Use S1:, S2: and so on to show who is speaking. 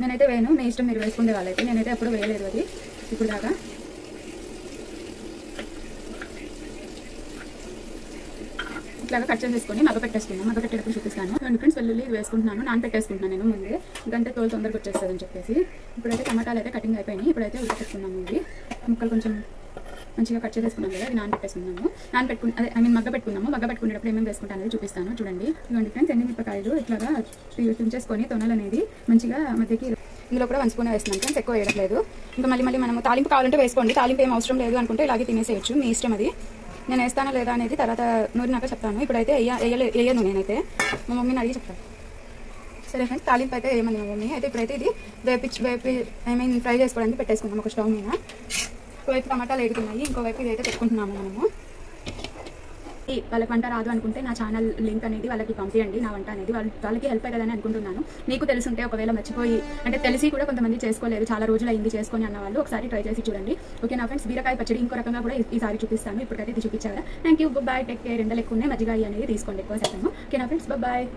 S1: నేనైతే వేయను, మీ ఇష్టం, మీరు వేసుకునే వాళ్ళైతే. నేనైతే ఎప్పుడు వేయలేదు అది ఇప్పుడు దాకా. ఇట్లాగా కట్ చేసేసుకొని మగ్గ పెట్టేసుకున్నాను. మగ్గ పెట్టేటప్పుడు చూపిస్తాను. ఫ్రెండ్స్ వెల్లుల్లి వేసుకుంటున్నాను, నాన్ పెట్టేసుకుంటున్నాను నేను ముందే, ఎందుకంటే తోలు తొందరగా వచ్చేస్తుందని చెప్పేసి. ఇప్పుడైతే టమాటాలు అయితే కటింగ్ అయిపోయినాయి. ఇప్పుడైతే ఉడకపెట్టుకున్నాము. ఇవి ముక్కలు కొంచెం మంచిగా కట్ చేసేసుకున్నాం కదా, అది నాన్ పెట్టేసుకున్నాము. మగ్గ పెట్టుకున్నాము. మగ్గ పెట్టుకునేటప్పుడు ఏమేమి వేసుకుంటాను అనేది చూపిస్తాను చూడండి. ఇవ్వండి ఫ్రెండ్స్, ఎండుమిరపకాయలు ఇట్లాగా తుంచేసుకొని తొనలు అనేది మంచిగా మధ్యకి ఇందులో కూడా 1 స్పూన్ వేస్తున్నాను ఫ్రెండ్స్, ఎక్కువ వేయట్లేదు. ఇంకా మళ్ళీ మనము తాలింపు కావాలంటే వేసుకోండి, తాలింపు ఏం అవసరం లేదు అనుకుంటే ఇలాగే తినేసేయచ్చు, మీ ఇష్టం అది. నేను వేస్తానా లేదా అనేది తర్వాత నూరినాక చెప్తాను. ఇప్పుడైతే వేయను, నేనైతే మా మమ్మీని అడిగి చెప్తాను. సరే ఫ్రెండ్స్, తాలింపు అయితే వేయమంది మా మమ్మీ. అయితే ఇప్పుడైతే ఇది వేపి ఫ్రై చేసుకోవడానికి పెట్టేసుకున్నాము ఒక స్టవ్ మీద. ఒకవైపు టమాటాలు వేడుకున్నాయి, ఇంకోవైపు ఇదైతే పెట్టుకుంటున్నాము మనము. వాళ్ళకి వంట రాదు అనుకుంటే నా ఛానల్ లింక్ అనేది వాళ్ళకి పంపించండి, నా వంట అనేది వాళ్ళకి హెల్ప్ అవుతుందని అనుకుంటున్నాను. మీకు తెలుసుంటే, ఒకవేళ మర్చిపోయి అంటే తెలిసి కూడా కొంతమంది చేసుకోలేదు, చాలా రోజులు అయింది చేసుకొని అన్న వాళ్ళు ఒకసారి ట్రై చేసి చూడండి. ఓకే నా ఫ్రెండ్స్, బీరకాయ పచ్చడి ఇంకో రకంగా కూడా ఈసారి చూపిస్తాను. ఇప్పటికైతే ఇది చూపించారా. Thank you, bye, take care. ఎండలు ఎక్కువ ఉన్నాయి, మజ్జిగ అనేది తీసుకోండి ఎక్కువ శాతం. ఓకే నా ఫ్రెండ్స్, బాయ్.